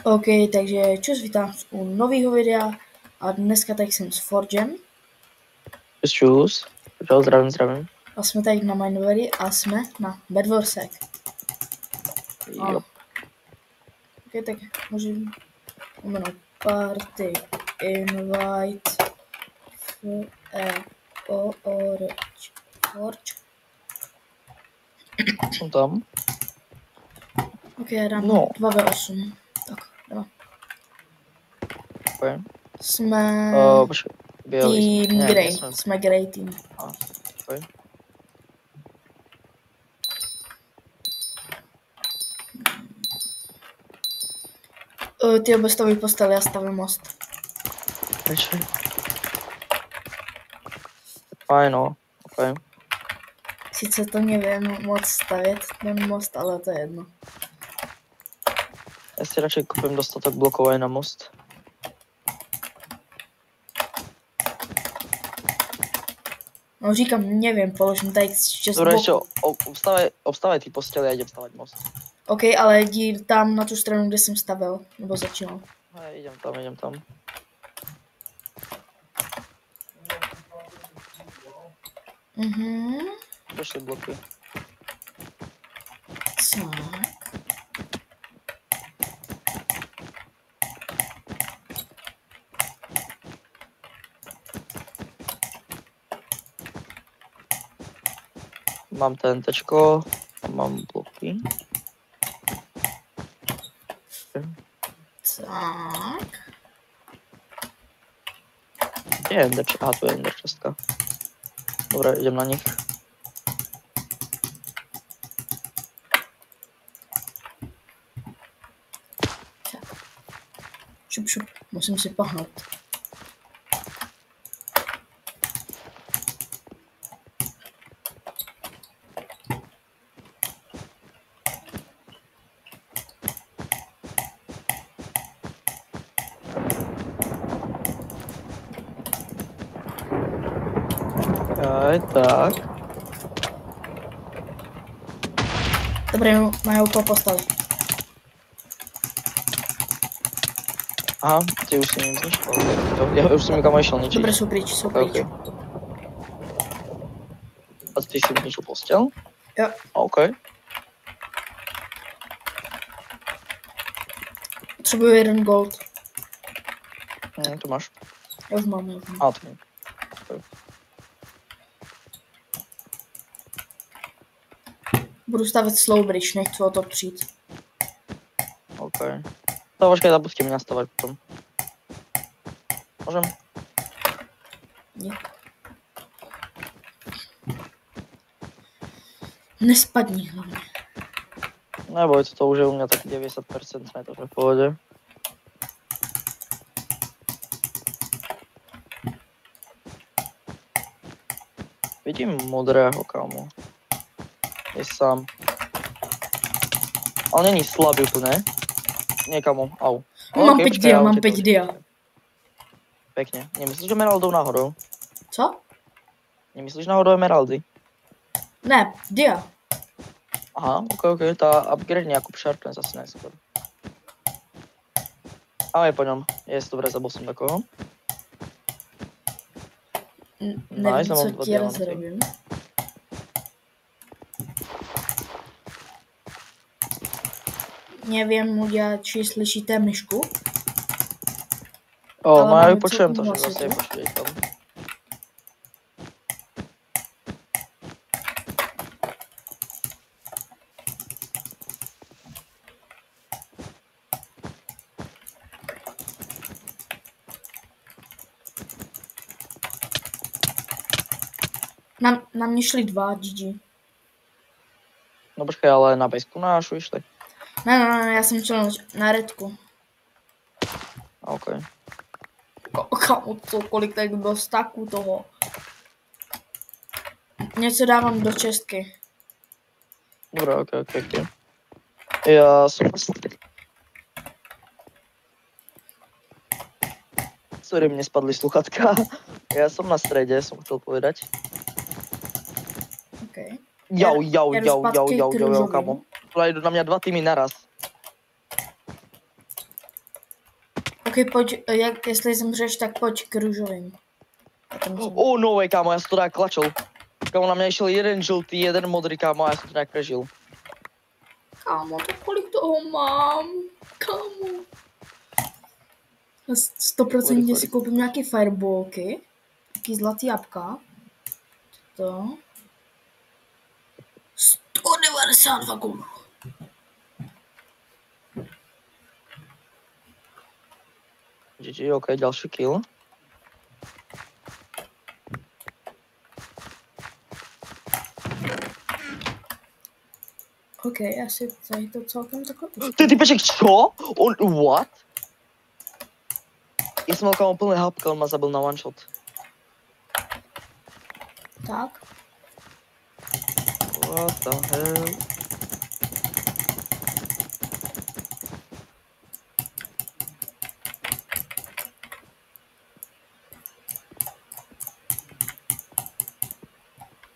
OK, takže čus, vítám u nového videa a dneska tak jsem s Forgem. Čus. Čau, zdravím. A jsme tady na Minevery a jsme na Bedwarsech. Jo. OK, tak můžeme jmenovat party invite Forge. Jsem tam. OK, já dám No. 2v8. Tak, jdeme. Okay. Jsme Počkej. tým Ne, Grey. nejsme. Jsme Grey tým. Okay. Ty oba staví postel, já stavím most. Počkej. Fajn, no. Okay. Sice to nevím moc stavět, ten most, ale to je jedno. Já si radši koupím dostatek bloků aj na most. No říkám, nevím, položím tady 6 Dobre, bloků. ešte obstavaj ty postele, ja idem stavať most. OK, ale jdi tam na tu stranu, kde jsem stavil, nebo začínal. Hej, idem tam. Došli bloky. Tak. Mám TNTčko a mám bloky. Tak. Kde je Ender? Aha, tu je Ender čestka. Dobre, idem na nich. Šup, musím si pohnout. Aj, tak. Dobré, mají to postavit. Aha, ty už si mi ničil. Ja už som nikam išiel ničiť. Dobré, jsou pryč. Okay. A ty si ničil postel? Jo. OK. Potřebuji 1 gold. To máš. Já už mám. A, to nie. Okay. Budu stavět slow bridge, nechci o to přijít. OK. To počkaj, zabudte mi nastavať potom. Môžem? Nie. Nespadni hlavně. Neboj, to už je u mňa tak 90%, je to v pohode. Vidím modrého, kámo. Je sám. Ale není slabý tu, ne? Nie, kámo, au. Mám 5 dia, mám 5 dia. Pekne. Nemyslíš emeraldou náhodou? Co? Nemyslíš náhodou emeraldy? Ne, dia. Aha, OK, tá upgrade nejakú sharpness asi najskôr. Ale po ňom. Dobre, zabol som takoho. Nevím, co ti rozrobím. Nevím, či slyšíte myšku. No ja ju počujem to, že zase je počuť tam. Na mě šli 2, GG. No počkaj, ale na bejsku našu išli. Ne, já jsem šel na redku. OK. Kámo, kolik tak bylo staků toho. Něco dávám do čestky. Dobre, OK. Ja som... Sorry, mne spadli sluchatka. Ja som na strede, som chcel povedať. OK. Jau, zpátky kamo. Idú na mňa 2 týmy naraz. Ok, pojď, jestli zemřeš, tak pojď k růžovým. No way, kámo, já jsem to tak klačil. Kámo, na mě šel jeden žlutý, jeden modrý, kámo, a já jsem to tak prežil. Kámo, tak kolik toho mám? Kámo. 100% si koupím nějaký fireballky. Taký zlatý jabka. To. 192 goldů. GG, ok, další kill. Ok, asi tady to celkem takhle. Ty peček, čo? What? Já jsem měl kámo plný hapka, on ma zabil na one shot. Tak. What the hell?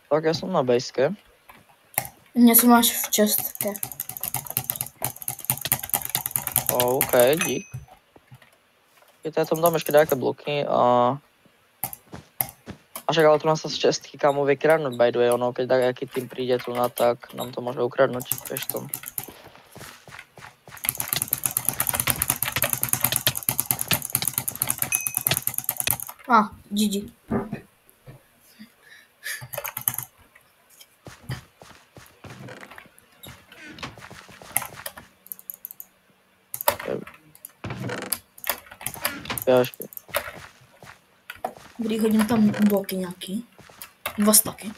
Tak já jsem na baseke. Něco máš v čestce. OK, dík. Já tam dám ještě nějaké bloky a však ale tu nás z čestky kámo vie kradnúť, by the way, ono, keď aký tým príde tu na, tak nám to môže ukradnúť, vieš tom. GG. Dobrý, hodím tam bloky nějaký. 2 staky.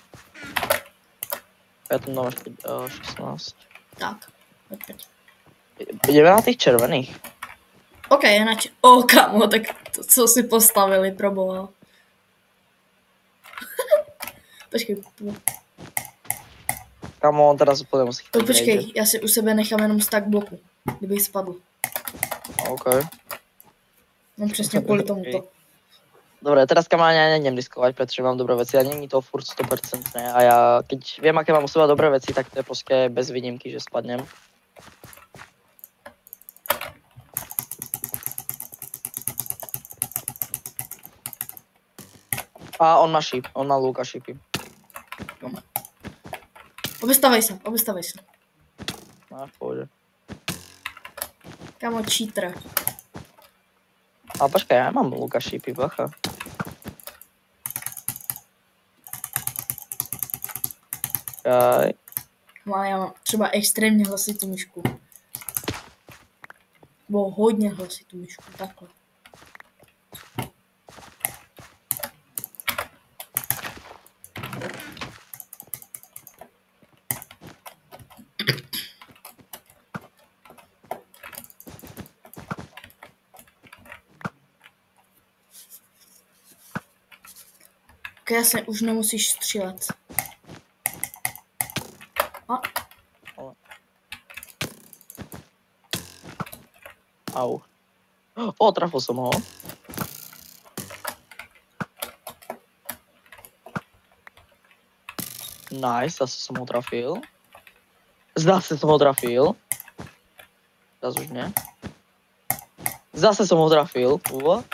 Já tam dám ještě 16. Tak, pojď. Jdeme na těch červených. OK, kámo, tak to, co si postavili, proboha. Počkej. Kámo, on teda úplně musí chytat. Počkej, já si u sebe nechám jenom stack bloku, kdybych spadl. OK. Mám přesně kvůli tomuto. Dobre, teraz kamáň ja nejdem riskovať, pretože mám dobré veci a není to furt 100%, ne? A ja keď viem, aké mám u seba dobré veci, tak to je proste bez výnimky, že spadnem. A on má šíp, on má lúk a šípy. Obestavej se. No, v pohode. Kámo, cheater. Ale počkaj, ja mám lúk a šípy, bacha. Aj. No, já mám třeba extrémně hlasitou myšku. Bo hodně hlasitou myšku, takhle. Já se už nemusíš střílet. Au. O, trafil som ho. Nice, zase som ho trafil. Zase som ho trafil. Zase už nie. Zase som ho trafil. What?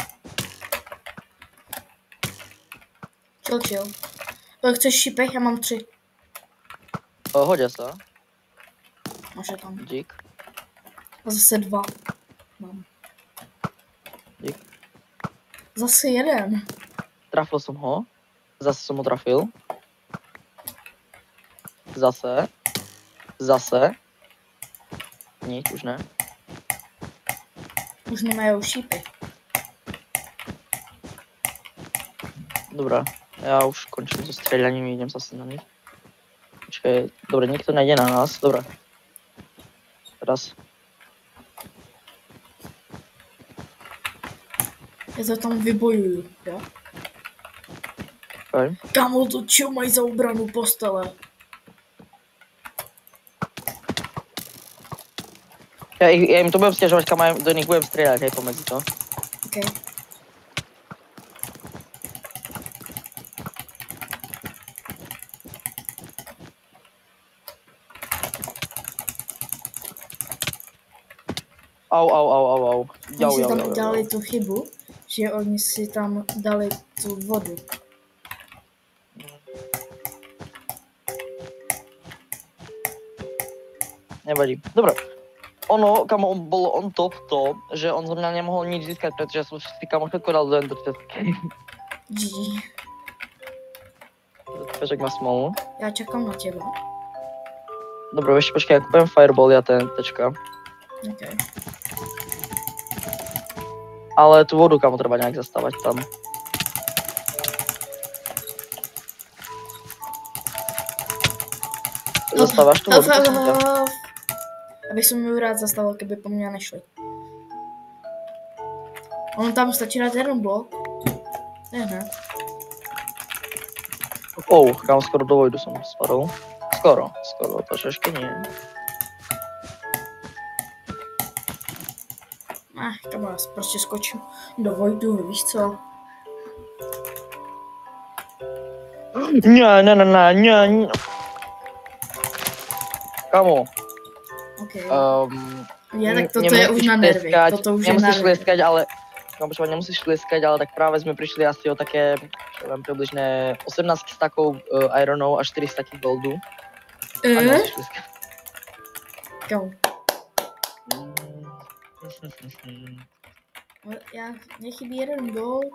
Chill. Chceš šípech? Já mám 3. Hodia sa. Máš je tam. Dík. A zase 2. Mám. Dík. Zase 1. Trafil som ho. Zase som ho trafil. Zase. Nič, už ne. Už nemají šípy. Dobré, já už končím so střeljaním, idem zase na nich. Počkej, dobre, nikto nejde na nás, dobré. Teraz. Já to tam vybojuju, jo? Okay. Kámo, to čo mají za obranu postele? Ja im to budem stiažovať, kam ja do nich budem strieľať, hej, pomedzi to. Okay. Au. Oni si tam dali tu chybu, že oni si tam dali tu vodu. Nevadí. Dobre. Ono, kamo, bolo on top to, že on zo mňa nemohol nič získať, pretože som všetci kamo všetko dal do ender chestky. GG. Pešek má smolu. Já čekám na teba. Dobre, ešte počkaj, ja kúpem fireball, ja ten tečka. OK. Ale tú vodu, kamo, treba nejak zastávať tam. Zastávaš tú vodu? Abych som ju rád zastavil, keby po mňa nešli. Ono tam stačí dát jeden blok. Ne. Kamo, skoro do vojdu som spadol. Skoro, takže ešte nie. Kamo, já prostě skočím do vojdu, víš co? Ne. Kamo. Okay. Tak toto je už na nervy. Toto už nemusíš je na nervy. Lieskať, ale... Kamo, počúvať, nemusíš lieskať, ale tak práve sme prišli asi o také, čo viem, približne 18 stakov ironov a 4 staky goldu. A nemusíš lieskať. Kamo. Mně chybí jeden gold.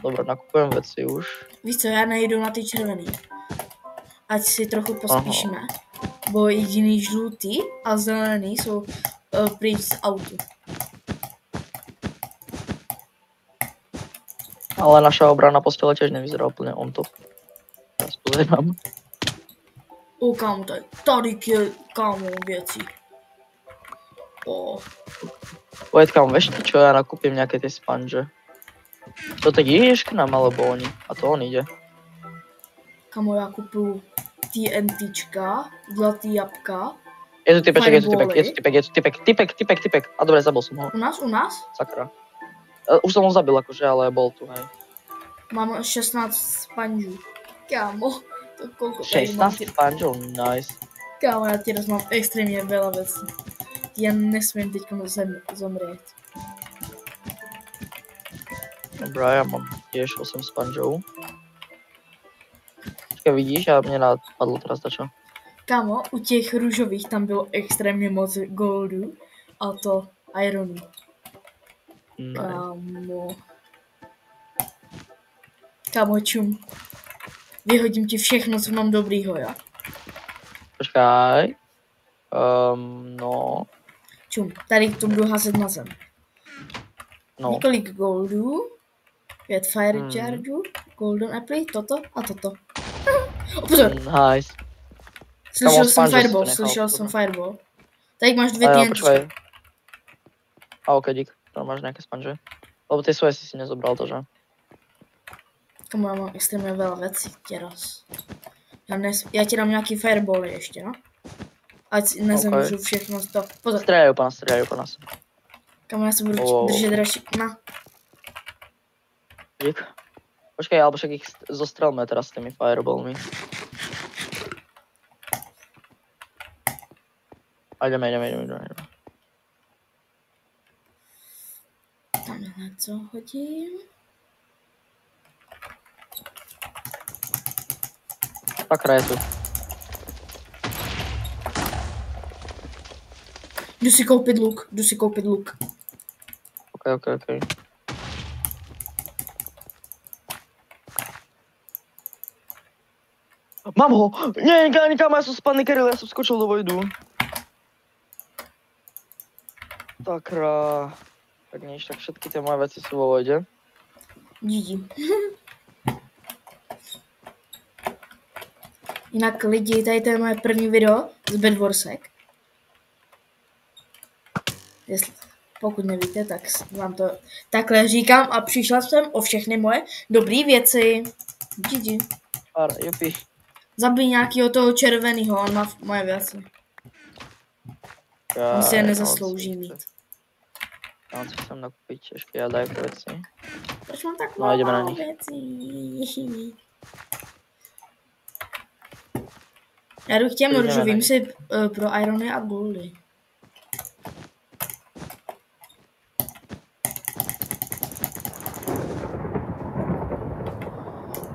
Dobre, nakupujem veci už. Víš co, já nejdu na ty červený. Ať si trochu pospíšíme. Bo jediný žlutý a zelený jsou pryč z autu. Ale naša obrana postele tiež nevyzerá úplne on top. Teraz pozerám. Kámo, tady je, kámo, věcí. Pojď, kámo, vieš ty čo, ja nakúpim nejaké tie sponže. To tak ideš k nám, alebo oni? A to on ide. Kamo, já kupuju TNTčka, zlatý jabka. Je tu typek. A dobre, zabil som ho. U nás? Sakra. Už som ho zabil akože, ale bol tu, hej. Mám 16 sponžů. Kámo, to koľko 16 sponžov, nice. Kámo, já teraz mám extrémně veľa vecí. Já nesmím teď zomrieť. Dobrá, ja mám tiež 8 sponžov. Počkej, vidíš, a mne napadlo teraz dačo. Kámo, u těch růžových tam bylo extrémně moc goldu a to ironu. Kámo, čum. Vyhodím ti všechno, co mám dobrýho, jo? Počkaj. No. Čum, tady to budu házet na zem. No. Několik goldů, 5 fire chargeů, golden apple, toto a toto. Pozor! Nice. Slyšel jsem fireball. Tady máš 2 TNT. Počkaj. Ok, dík. To máš nejaké sponže. Lebo ty svoje si nezobral to, že? Kamo, já mám extrémně veľa věcí teraz. Já ti dám nějaký fireball ještě, no? Ať nezemůžu všechno to. Pozor. Střílejí po nás. Kamo, já se budu držet radši. Na. Dík. Počkej, alebo však ich zostrelme teraz s tými fireballmi. A ideme. Tamhle co hodím. Sakra je tu. Jdu si koupit luk. Ok. Mám ho! Nie, nikam, ja som spadný Keril, ja som skočil do vojdu. Sakra. Tak nič, tak všetky tie moje veci sú vo vojde. GG. Jinak lidi, tady to je moje první video z Bedwarsek. Pokud nevíte, tak vám to takhle říkám a přišla jsem o všechny moje dobré věci. GG. Jupi. Zabij nějakého toho červeného, on má moje věci. On si je nezaslouží mít. Já si chcem nakupit ještě jaderké věci. Proč mám tak málo věcí? Já jdu k těm Jdeme na růžovým ně. si pro irony a goldy.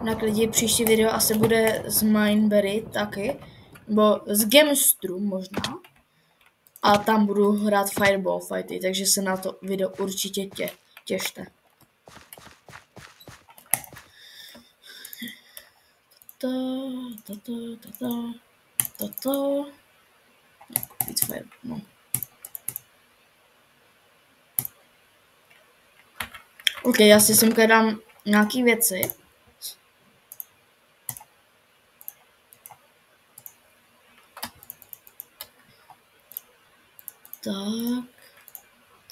Tak lidi, příští video asi bude z Mineberry taky, nebo z Gemstru možná. A tam budu hrát Fireball fighty, takže se na to video určitě těšte. Víc Fire, no. OK, já si semka dám nějaký věci.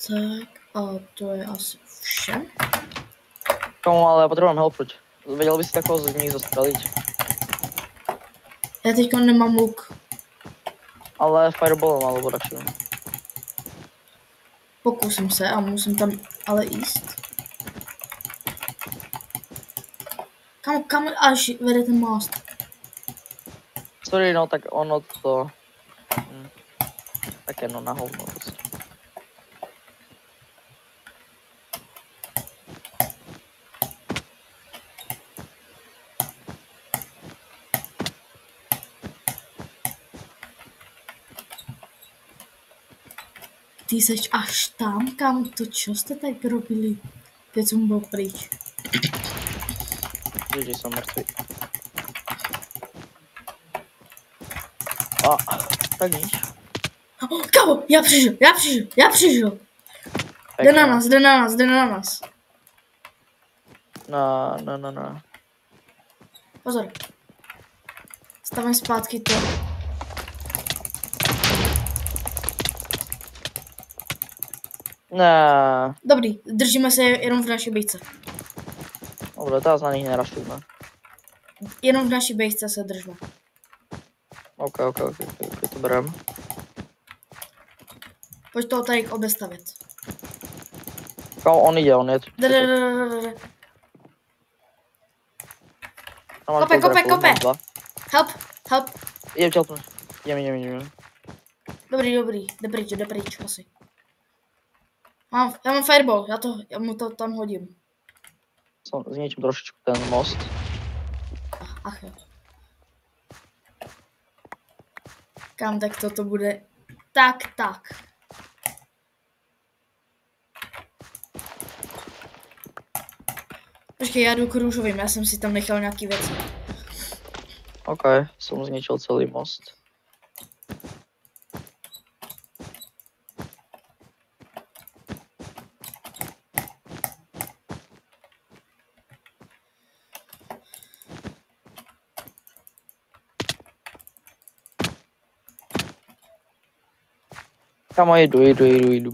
Tak a to je asi vše. Komu, ale potřebuji help, proč? Věděl bys takového z nich zastřelit. Já teďka nemám luk. Ale fireballem alebo radši. Pokusím se a musím tam ale jíst. Kam až vede ten most? Sorry, no tak ono to... Také no na hovno prostě. Ty seš až tam, kam to čo jste tak robili? Teď jsem byl pryč. Že jsem mrtvý. A, tak nic. Kámo, já přežil. Jde na nás. No. Pozor. Stavím zpátky to. Ne. Dobrý, držíme se jenom v naší bejce. Dobre, teraz na nich neraštujme. Jenom v naší bejce se držme. OK, to berem. Pojď to tady obestavit. Kam on ide, on je... Kope. Help. Idem ťa otnúť. Idem. Dobrý, jde pryč asi. Já mám fireball, já mu to tam hodím. Zničím trošičku ten most. Ach jo. Kam tak toto bude? Tak. Počkej, já jdu k růžovým, já jsem si tam nechal nějaký věci. OK, som zničil celý most. Kamo, jdu.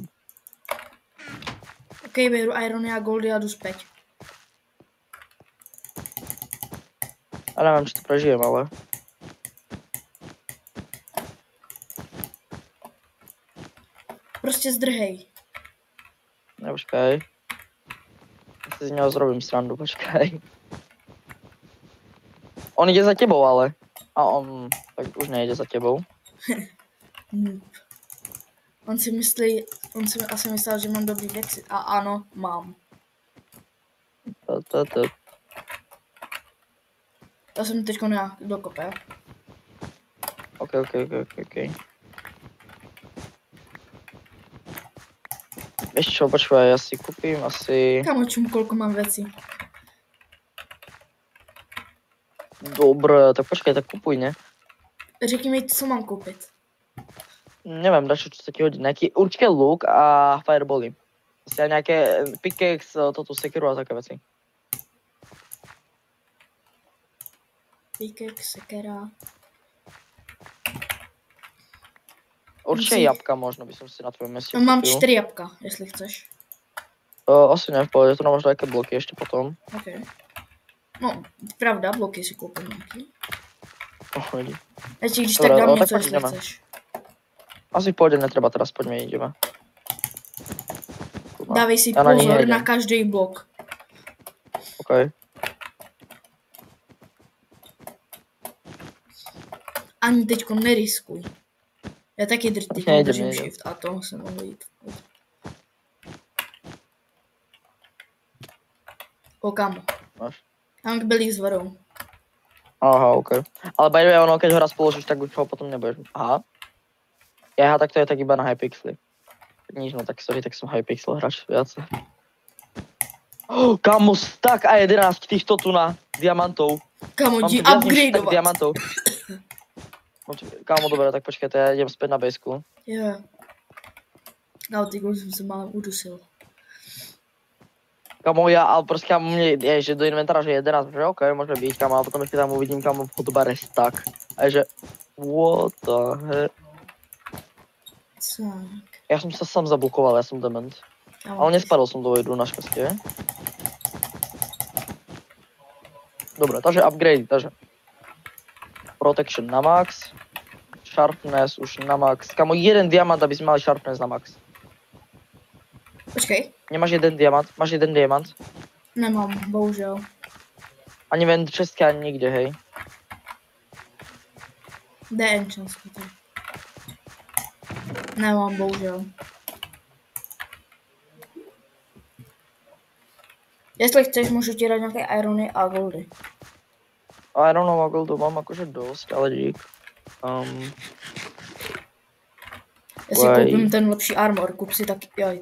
OK, beru irony a goldy a jdu zpět. A nevím, či to prežijem, ale... Prostě zdrhej. Počkej. Ja si z něho zrobím srandu, počkej. On ide za tebou, ale. A on... Tak už nejde za tebou. On si asi myslel, že mám dobrý věci. A ano, mám. Já jsem teďko nějak dokopel. OK. Vieš čo, počúvaj, ja si kúpim asi... Kamočům, koľko mám věcí. Dobre, tak počkaj, tak kupuj, ne? Řekni mi, co mám koupit. Neviem, dačo, čo sa ti hodí. Nejaký určite luk a firebally. Asi aj nejaké pickaxe, toto sekiru a také veci. Pickaxe, sekera. Určite jabka možno by som si na tvojom meste Mám kúpil. 4 jabka, jestli chceš. Asi ne, v pohode, to nám možno nejaké bloky ešte potom. OK. No, pravda, bloky si koupím nějaký. Pohodí. Ještě když Dobre, tak dám no, něco, tak jestli ideme. chceš. Asi v pohode netreba teraz, poďme, ideme. Dávej si Ja na nich pozor nejdem. na každý blok. OK. ani teďko neriskuj. Já taky teď držím shift a to se mohl jít. Kámo. Tam byli s vodou. Aha, ok. Ale by the way, ono, keď ho raz položíš, tak už ho potom nebudeš. Aha. Aha, tak to je tak iba na Hypixely. Nič, no tak sorry, tak som Hypixel hráč viac. Oh, kámo, tak a 11 týchto tu na diamantov. Kámo, jdi upgradeovat. Diamantov. Kámo, dobré, tak počkejte, ja idem späť na baseku. Jo. No, ty jsem se málem udusil. Kámo, ale prostě kámo, mne je, že do inventára, že 11, že ok, môže byť, kámo, ale potom ešte tam uvidím, kámo, v hotbare stack. A je, že, what the heck. Tak. Ja som sa sám zablokoval, ja som dement. Ale nespadol som do vojdu, našťastie. Dobre, takže upgrade, takže. Protection na max. Sharpness už na max. Kámo, jeden diamant, aby sme mali sharpness na max. Počkej. Nemáš jeden diamant? Máš jeden diamant? Nemám, bohužel. Ani v čestke, ani nikde, hej. Kde je enchantsko to? Nemám, bohužel. Jestli chceš, můžu ti dát nějaké irony a goldy. Ironov a goldu mám akože dosť, ale dík. Já si koupím ten lepší armor, kup si taky, jaj,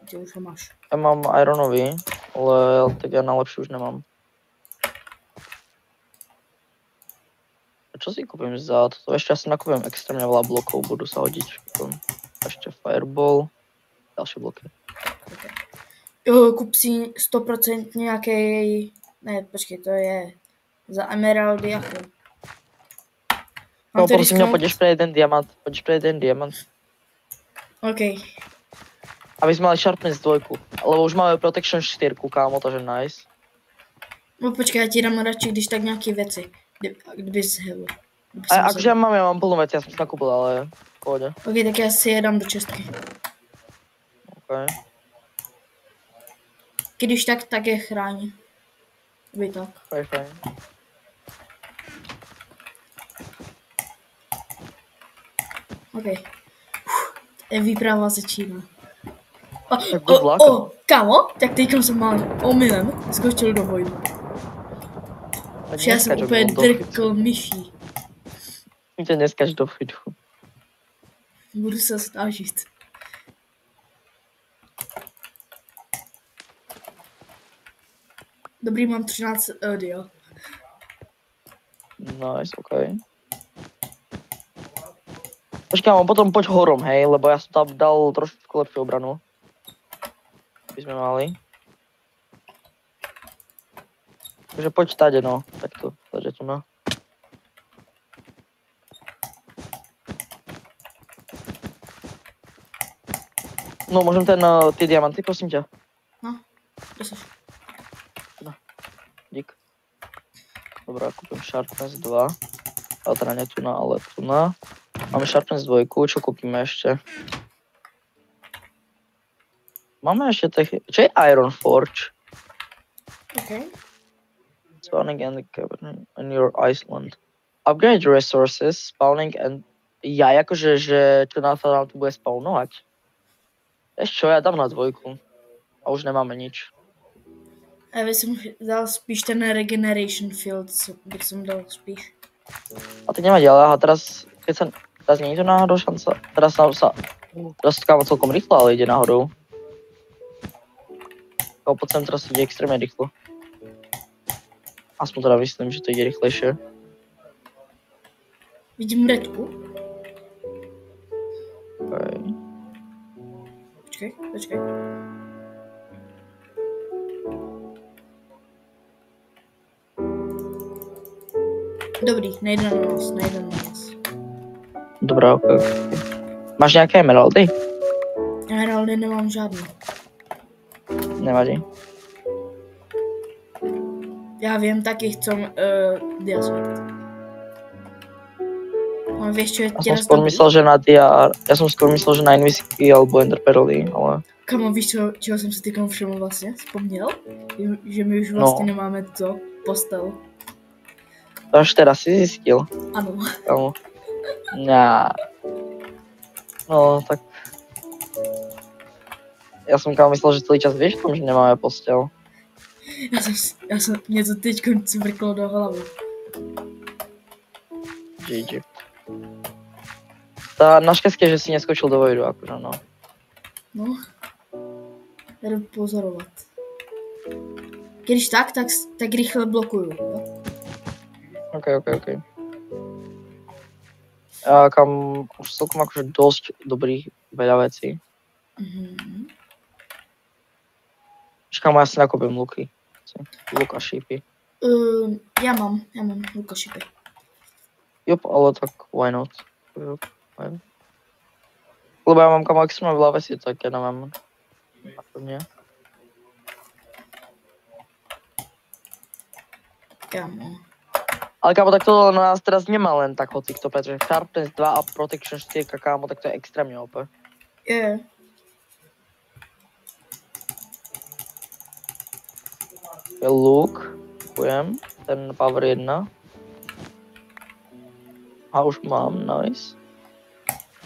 ty už ho máš. Ja mám ironový, ale tak ja na lepší už nemám. A čo si kúpim za toto? Ešte asi nakúpim extrémne veľa blokov, budú sa hodiť. Ešte fireball, ďalšie bloky. Okay. Jo, kup si 100% nějaký, ne, počkej, to je za emeraldy jako. No, prosím mňa, poďeš pre jeden diamant, OK. Aby sme mali sharpness 2, lebo už máme protection 4, kámo, takže nice. No počkej, já ti dám radši, když tak nějaký věci, kdyby se hevu. A akože ja mám plnú vec, ja som si nakúpil, ale v pohode. OK, tak já si je dám do čestky. OK. Když tak je chráň. Vy tak. Fajn. OK. Výprava začíná. Kámo, tak teďka jsem mal omylem skočil do vojdu. Já jsem úplně drkl myší. Tě neskač do vojdu. Budu se snažit. Dobrý, mám 13 audio. Nice, OK. Počkám, potom poď horom, hej, lebo ja som tam dal trošku lepšiu obranu. By sme mali. Takže poď tade, no. Takto, tade tu, no. No, môžem tie diamanty, prosím ťa. No, prosím. Dík. Dobrá, kúpim Sharpness 2. Ale teda nie tu na, ale tu na. Máme Sharpness 2, čo kúpime ešte? Máme ešte čo je Iron Forge? OK. Spawning and cavern on your island. Upgrade resources, spawning and... Ja, akože, že čo nám tu bude spawnovať? Vieš čo, ja dám na 2. A už nemáme nič. Já bych som dal spíš ten regeneration field, bych som dal spíš. A teď nevadí, ale aha, teraz, keď sa, teraz nie je to náhodou šanca, teraz kámo celkom rýchlo, ale ide náhodou. Kámo, poď sem teraz ide extrémne rýchlo. Aspoň teda myslím, že to ide rýchlejšie. Vidím redku. Počkej. Dobrý, nejde na nás. Dobrá, ok. Máš nějaké emeraldy? Emeraldy nemám žádný. Nevadí. Já vím, taky chcem diasmet. A vieš, čo je ja som skôr myslel, že na DR. Ja som skôr myslel, že na Invisky alebo Ender Pearly, ale... Kamo, víš, čeho jsem si teďkom všiml vlastně? Vzpomněl? Že my už vlastně nemáme to postel. To až teraz si zistil. Ano. Kamo. Ňá. No, tak... Já jsem kámo myslel, že celý čas víš v tom, že nemáme postel. Mě to teď cvrklo do hlavy. GG. Ta naštěstí, že si neskočil do vojdu, akože no. No. Jdu pozorovat. Když tak rychle blokuju. Jo? OK. Ja kam už celkom akože dosť dobrých veľa vecí. Čakám, ja si nakúpim luky. Luk a šípy. Já mám luk a šípy. Jop, ale tak why not? Lebo ja mám kam extrémne veľa vecí, tak ja nemám. Ako nie. Já mám. Ale kámo, tak to na nás teraz nemá len tak hocikto, pretože Sharpness 2 a Protection 4, kámo, tak to je extrémne OP. Je. Je luk, kupujem, ten Power 1. A už mám, nice.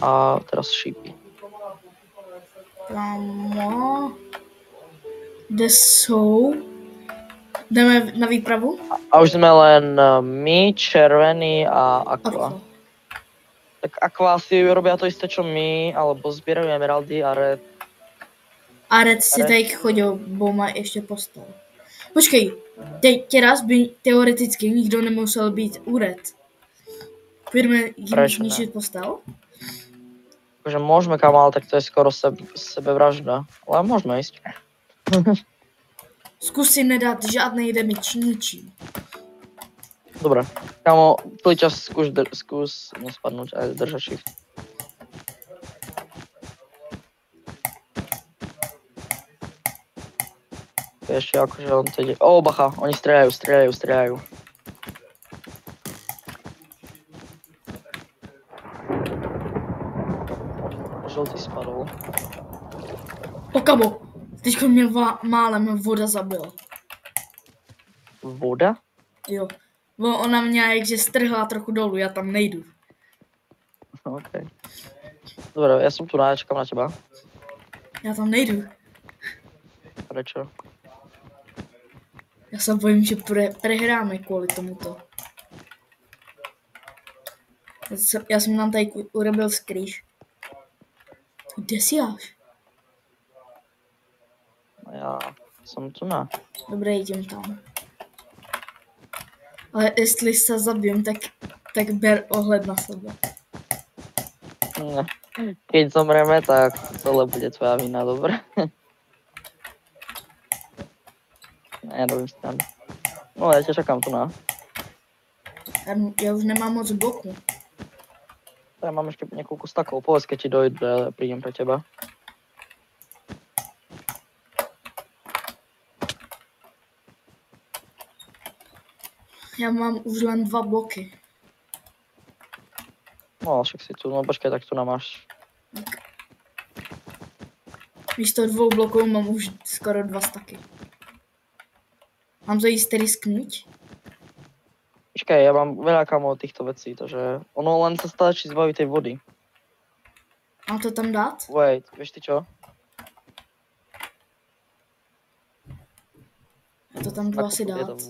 A teraz šípy. Kámo. Kde jsou? Jdeme na výpravu? A už sme len my, červený a Aqua. Tak Aqua si robia to isté, čo my, alebo zbierajú emeraldy a Red. A Red si tady chodil, bo má ještě postel. Počkej, teraz by teoreticky nikdo nemusel být u Red. Půjdeme jim zničit postel? Takže môžeme, kámo, ale tak to je skoro sebevražda. Ale môžeme ísť. Zkus si nedat žádnej damage ničím. Dobre. Kámo, celý čas skús nespadnúť a držať shift. Ešte akože on to ide. Ó, bacha, oni strieľajú. Žltý spadol. O kamo, teďko mě málem voda zabila. Voda? Jo. Ona mě jakže strhla trochu dolů, já tam nejdu. OK. Dobre, ja som tu čakám na teba. Já tam nejdu. Prečo? Já se bojím, že prehráme kvůli tomuto. Já jsem nám tady urobil skrýž. Kde si až? Ja som tu na. Dobré, jdem tam. Ale jestli se zabijem, tak ber ohled na sebe. Ne. Keď zomreme, tak celé bude tvoja vina, dobre? Ne, robím stranu. No, ja ťa čakám tu na. Já už nemám moc bloku. Ja mám ešte niekoľko stakov, povedz, keď ti dojde, ja prídem pre teba. Já mám už len 2 bloky. No, však si tu, no počkej, tak tu máš. Místo 2 bloků mám už skoro 2 staky. Mám to jistě risknúť? Počkej, ja mám veľa kamo týchto vecí, takže ono len sa stačí zbaviť tej vody. Mám to tam dát? Wait, vieš ty čo? Já to tam jdu asi dát.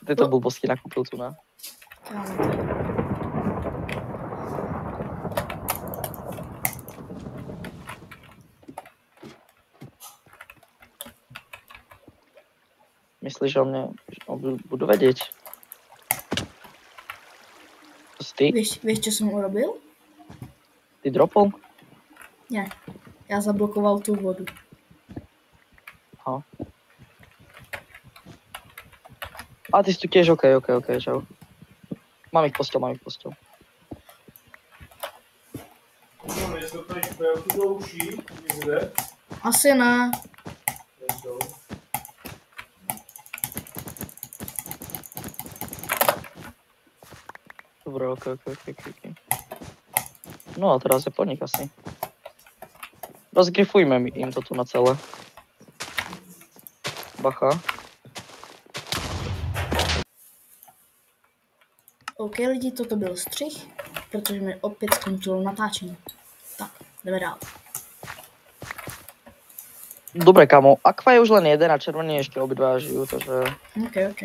Tyto blbosti nakúpil tu na. Myslíš, že o mne budú vedieť? To si ty? Víš, čo som urobil? Ty dropol? Ne, já zablokoval tu vodu. Aha. A ty si tu tiež, OK, čau. Mám ich postel. Asi ne. Dobre, OK. No a teraz je po nich asi. Rozgrifujme im to tu na celé. Bacha. OK lidi, toto byl střih. protože mi opět skončilo natáčení. Tak, jdeme dál. Dobre, kamo, Aqua je už len jeden a červený ešte obidva žijú, takže... OK.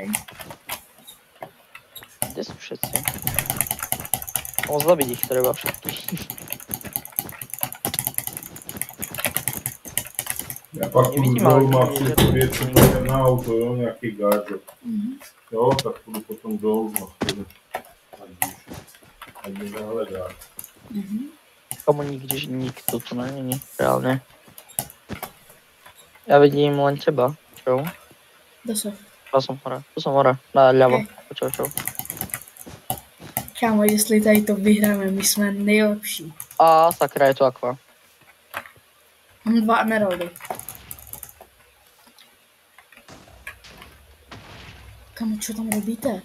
Kde sú všetci? Mám zabiť ich treba všetkých. Já pak Nevidím, půjdu ale dolů, mám vidíš, že všechny to věci není. tady na auto, jo, nějaký gadget. Mhm. Jo, tak půjdu potom dolů, no, chvíli. Ať mě nehledá. Mhm. Kamo nikto tu není, reálne. Ja vidím len teba, čo? Kde jsou? Tu som hore, na ľavo. Okay. Čo? Kámo, jestli tady to vyhráme, my jsme nejlepší. A sakra, je to Aqua. Mám 2 emeraldy. Kámo, čo tam robíte?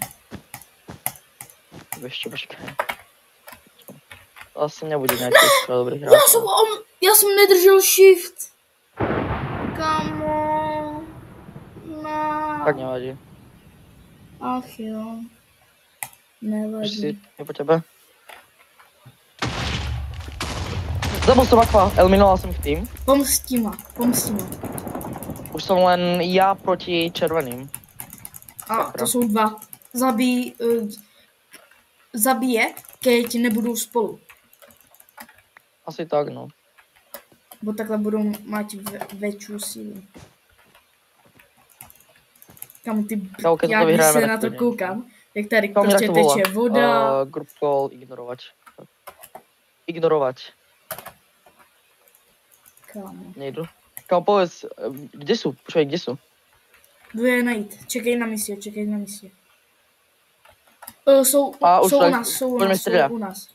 Ešte počkaj. To asi nebude nejaký extra dobrý hráč. Já jsem nedržel shift. Kámo. No. Tak nevadí. Ach jo. Už Nevadí. si je po tebe. Zabil som Aqua, eliminoval som ich tým. Pomstíme. Už som len ja proti červeným. A to jsou 2. Zabije, keď nebudou spolu. Asi tak, no. Bo takhle budou mať větší sílu. Kam ty... Kámo, keď já to když vyhráme, se tak na to pôjdem. koukám, jak tady Kámo, prostě jak to volá? teče voda. Group call, ignorovať. Ignorovať. Kámo. Nejdu. Kámo, povedz, kde sú? Počkaj, kde sú? Jdu je najít. Čekej na místě. Jsou už u tak, nás, jsou poďme střílet. u nás.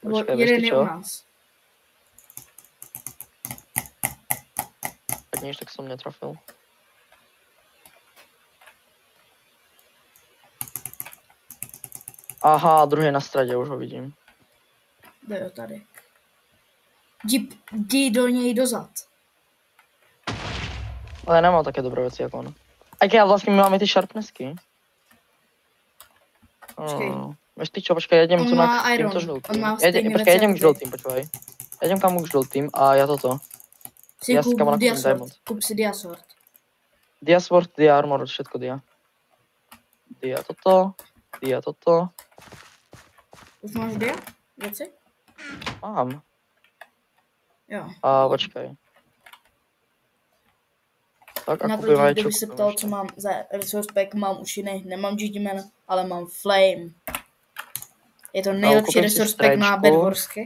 Počkaj, Jeden vieš ty je čo? u nás. Tak nič, tak som netrafil. Aha, druhý je na strade, už ho vidím. Jde tady. Jdi do něj dozad. Ale ja nemám také dobré veci ako on. Aj keď vlastne my máme tie sharpnessky. Počkej. Vieš ty čo, počkaj, ja idem On tu má na iron, týmto žltým. on má Ja stejné počkaj, ja idem veci k ako ty. žltým, počúvaj. Ja idem kam k žltým a ja toto. Si Ja si kup kam nakúpim Diasword. diamond. Kup si Diasword. Dia sword, dia armor, všetko dia. Dia toto. Už máš dia? Věci? Mám. Jo. A počkaj. Tak a Na kúpim to, aj kdo čo by se kúpim ptal, ešte. co mám za resource pack, mám už jiný. Nemám G-Man, ale mám Flame. Je to nejlepší koupím si resource pack na stréčku. Bedwarsky.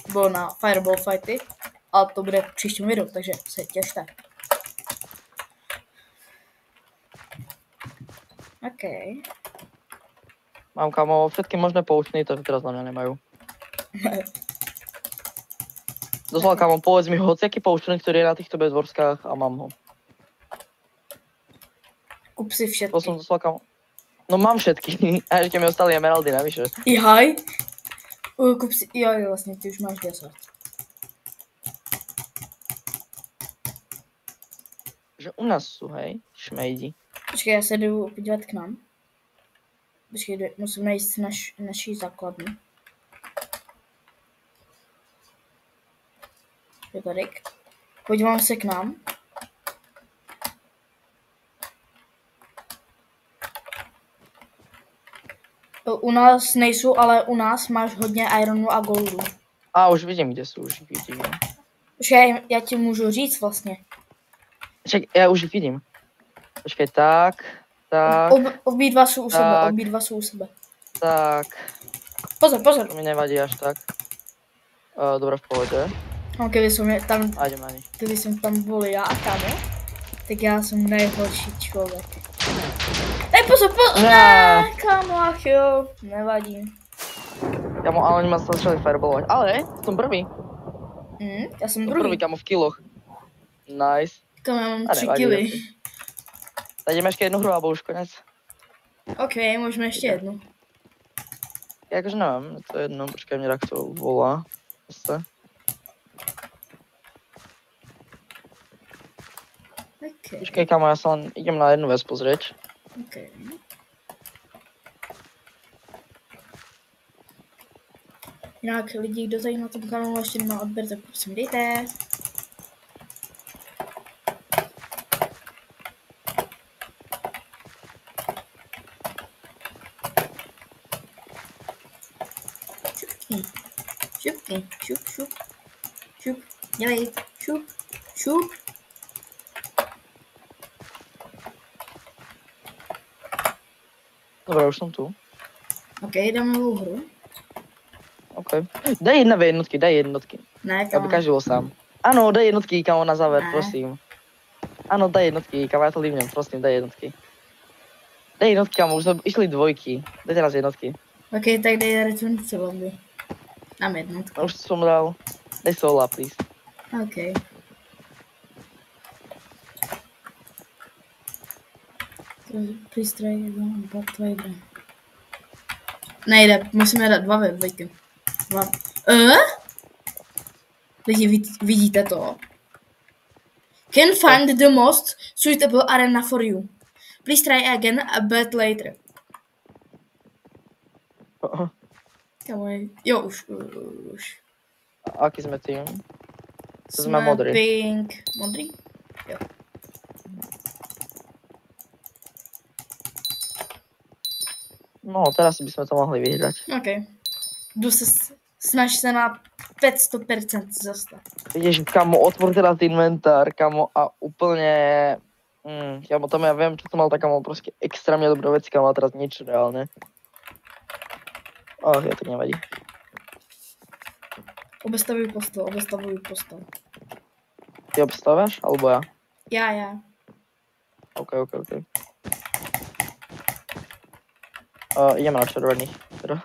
Nebo na Fireball fighty. A to bude v příštím videu, takže se těšte. OK. Mám kamo všetky možné poučny, to teraz na mňa nemajú. Doslova kamo, povedz mi hociaký poučný, ktorý je na týchto bedvorskách a mám ho. Kup si To všetky. som doslova kamo. No mám všetky, a ešte mi ostali emeraldy navyše. I haj. Kup si, jo, vlastně, ty už máš Diasword. Že u nás sú, hej, šmejdi. Počkej, já se jdu podívat k nám. Počkej, musím najít naší základnu. Je tady. Podívám se k nám. U nás nejsou, ale u nás máš hodně ironu a goldu. A už vidím, kde sú, už ich vidím. Počkej, já ti můžu říct vlastně. Čak, ja už ich vidím. Počkaj, tak. Obidva jsou u sebe, Tak. obidva jsou u sebe. Tak. Pozor. To mi nevadí až tak. Dobre, v pohode. No, kdyby jsem tam byl já a kámo, tak já jsem nejhorší člověk. Pozor, Ne. kámo, ach jo, nevadí. Kamo, ale oni ma začali fireballovať. Ale, som prvý. Já jsem Som druhý. prvý, kamo, v kiloch. Nice. Kámo, já mám A 3 nevadí, kily. Tak ideme ešte jednu hru, alebo už konec. OK, můžeme ještě jednu. Ja akože neviem, to je jedno, počkaj, mne tak to volá. Zase. OK. Počkaj, kamo, ja sa len idem na jednu vec pozrieť. OK. Jinak lidi, kdo tady na tom kanálu ještě nemá odběr, tak prosím dejte. Šupky, šup, dělej, šup. Dobre, už som tu. OK, jdeme novou hru. OK. Daj jednotky. Ne, Aby kam. každý bol sám. Áno, daj jednotky, kamo, na záver, Ne. prosím. Áno, daj jednotky, kamo, ja to líbnem, prosím, daj jednotky. Daj jednotky, kamo, už sme išli dvojky. Daj teraz jednotky. OK, tak dej return to lobby. Dám jednotku. Už som dal. Daj sola, please. OK. Přístroj, bot jde. Nejde, musíme dát dva ve dvojky. Dva. Lidi, vidíte to? Can find the most suitable arena for you. Please try again a bit later. Jo, už. A aký sme tým? Sme modrý. Pink. Modrý? Jo. No, teraz by sme to mohli vyhrať. OK. Snaž se na 500% zastat. Ježiš, kamo, otvor teraz inventár, kamo, a úplne... Kamo, tam ja viem, čo som mal, tak kamo, proste extrémne dobré veci, kamo, a teraz nič reálne. Ja tak nevadí. Obestavuj postel. Ty obstaváš, alebo ja? Já. OK. Ideme na červený teraz.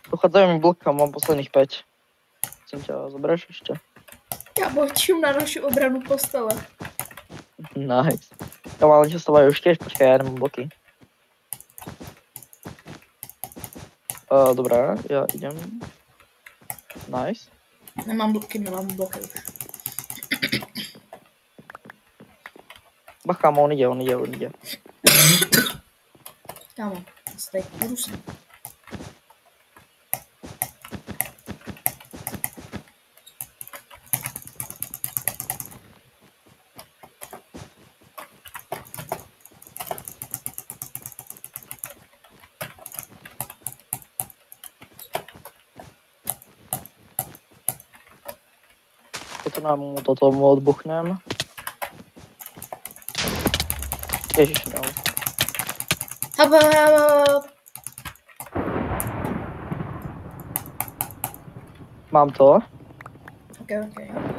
Dochádzajú mi blka, mám posledných 5. Chcem ťa, zoberieš ešte? Já bočím na našu obranu postele. Nice. Kam, ale čo stávajú už tiež, počkaj, ja nemám bloky. Dobré, ja idem. Nice. Nemám bloky už. Bacha, on ide. Kámo, stej, budu se. Toto nám toto mu odbuchnem. Ježiš, no. Hop. Mám to. OK.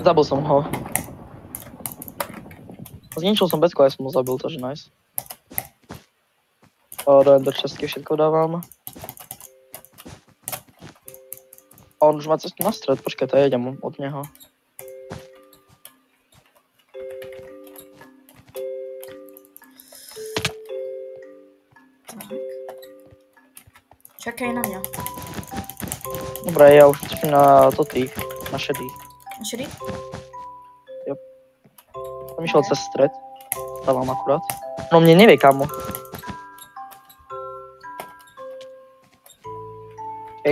Zabil som ho. Zničil som bezko, ja som ho zabil, takže nice. Do ender chestky všetko dávam. A on už má cestu na stred, počkaj, to ja idem od neho. Čakaj na mě. Dobre, ja už trčím na tých, na šedých. Na šedý? Tam išiel cez stred. Stávam akurát. No mne nevie, kamo.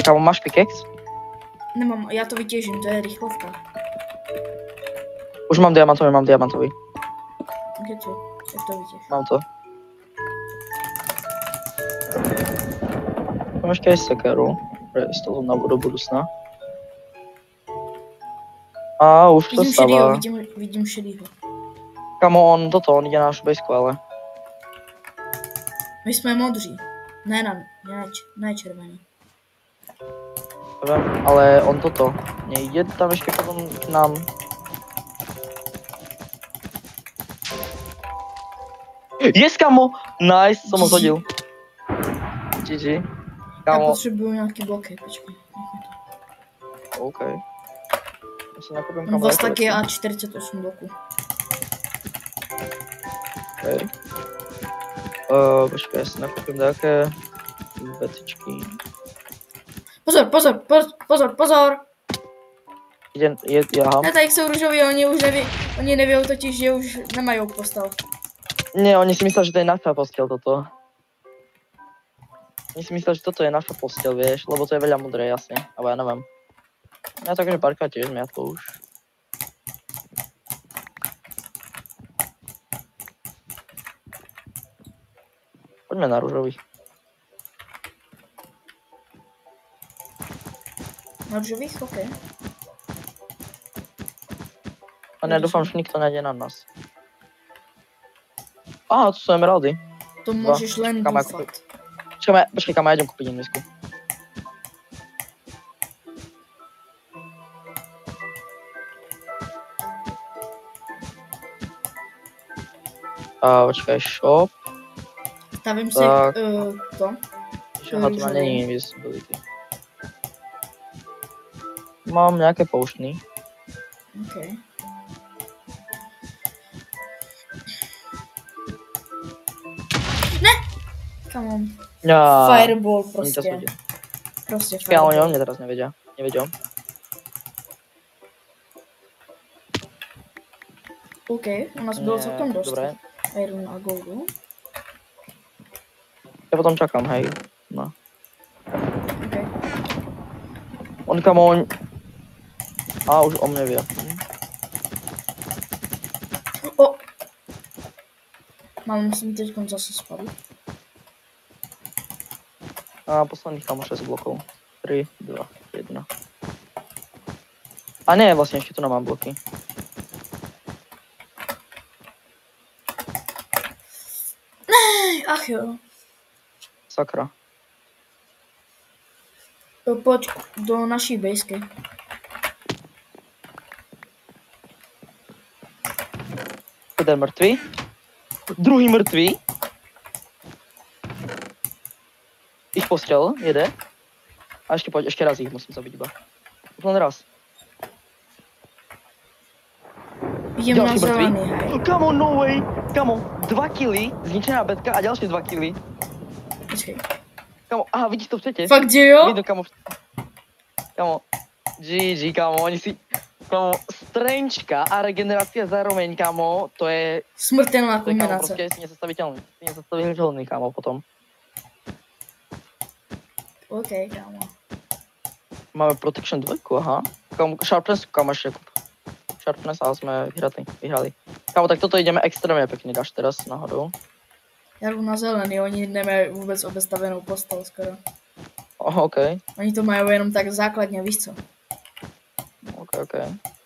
Kamo, máš pickaxe? Nemám, já to vytěžím, to je rychlovka. Už mám diamantový. Kde to? Jak to vytěž? Mám to. Mám ešte aj sekeru, z toho do budúcna. A už to stáva. Vidím šedýho. Kamo, on ide na našu bejsku, ale... My jsme modří. Ne červený. Neviem, ale on nejde tam ešte potom k nám. Yes, kamo! Nice, som ho zhodil. GG. Já Kamo. potřebuju nějaký bloky, počkej. OK. Ja si nakúpim Mám 2 kamo. staky a 48 bloků. OK. Počkaj, ja si nakúpim nejaké vecičky. Pozor. Aha. Ne, tady jsou růžoví, oni neví totiž, že už nemají postel. Nie, oni si mysleli, že to je naša posteľ toto. Oni si mysleli, že toto je naša posteľ, vieš, lebo to je veľa modré, jasne. Alebo ja neviem. Ja takže párkrát tiež zmiatlo už. Poďme na rúžových. Na růžových? OK. A ja dúfam, že nikto nejde na nás. Aha, to sú emeraldy. To můžeš len Kam doufat. Počkej, kam ja idem kúpiť jednu misku. Počkaj, shop. Stavím si Tak. to. Že to má není invisibility. Mám nejaké pouštny. OK. Ne! Come on. Ja. Fireball Oni ťa prostě. súdia. Prostě Počkej, ale oni o fireball. mne teraz nevedia. Nevedia. OK, u nás bylo Nie, celkom dost. Dobre. Iron a goldu. Ja potom čakám, hej. No. OK. On kam on... Už o mne vie. O! Mám musím teď zase spadl. Posledných tam 6 blokov. 3, 2, 1. A nie, vlastne ešte tu nemám bloky. Ach jo. Sakra. Pojď do naší bejsky. Jeden mŕtvý. Druhý mŕtvý. Ich postrel, jede. A ešte poď, ešte raz ich musím zabiť iba. Len raz. Jdem na Ďalší mŕtvý. zelený, hej. Kamo, no way. Kamo, 2 killy, zničená betka a ďalšie 2 killy. Počkej. Kamo, aha, vidíš to v čete? Fakt, že jo? Vidno, kamo. Kamo, GG, kamo, oni si... Kamo, strančka a regenerácia zároveň, kamo, to je... Smrtelná To je, kamo, kombinace. proste si nezastaviteľný. Si nezastaviteľný, kamo, potom. OK, kámo. Máme Protection 2, aha. Kamo, Sharpness, kamo, ešte kúp. Sharpness a sme vyhrali. Kamo, tak toto ideme extrémne pekne dáš teraz nahoru. Já jdu na zelený, oni nemají vůbec obestavenou postel skoro. OK. Oni to mají jenom tak základně, víš co? OK.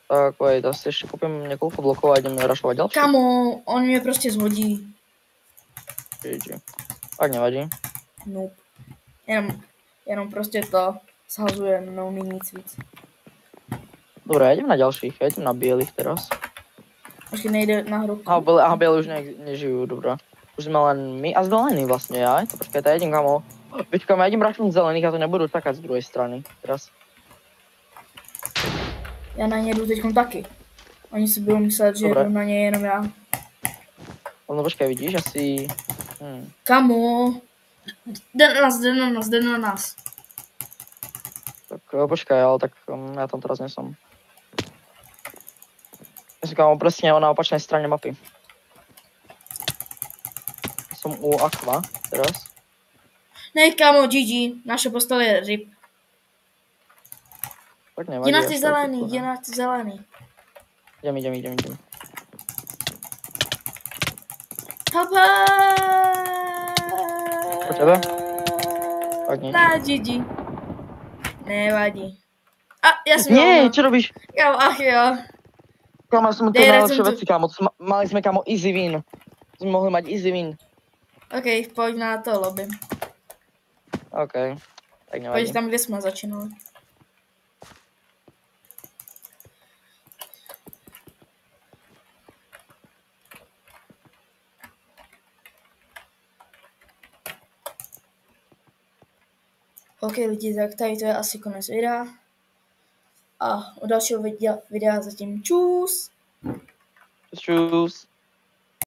Tak, wait, asi ešte kúpim niekoľko blokov a ideme rašovať ďalšie. Kamo, on mě prostě zhodí. GG. Tak nevadí. Nope. Jenom prostě to shazuje, no mi nic víc. Dobre, ja idem na ďalších, ja idem na bielých teraz. Počkej, nejde na hru. Aha, biele už nežijú, dobré. Už sme len my a zelení vlastne, ja? To počkaj, ja idem kamo. Vieš kam, ja idem rašnúť zelených a to nebudú čakať z druhej strany teraz. Já na ně jdu teďkom taky. Oni si budou myslet, že Dobré. jdu na ně jenom já. No počkaj, vidíš, asi... Kamo, jde na nás. Tak počkaj, ale tak ja tam teraz nesom. Ja som kamo presne na opačnej strane mapy. Som u Aqua teraz. Ne, kamo, GG, naše postel je rip. Tak nevadí. Jdi na až ty tak zelený, to jdi na ty zelený. Idem. Hapa! Po tebe? Tak nič. Na GG. Nevadí. A, ja som Nie, čo robíš? Jo, ach jo. Kamo, sme tu Dej, najlepšie som tu. veci, kamo. Mali sme, kamo, easy win. Sme mohli mať easy win. OK, pojď na to lobby. OK, tak nevadí. Pojď tam, kde jsme začínali. OK lidi, tak tady to je asi konec videa. A u dalšího videa zatím čus. Čus.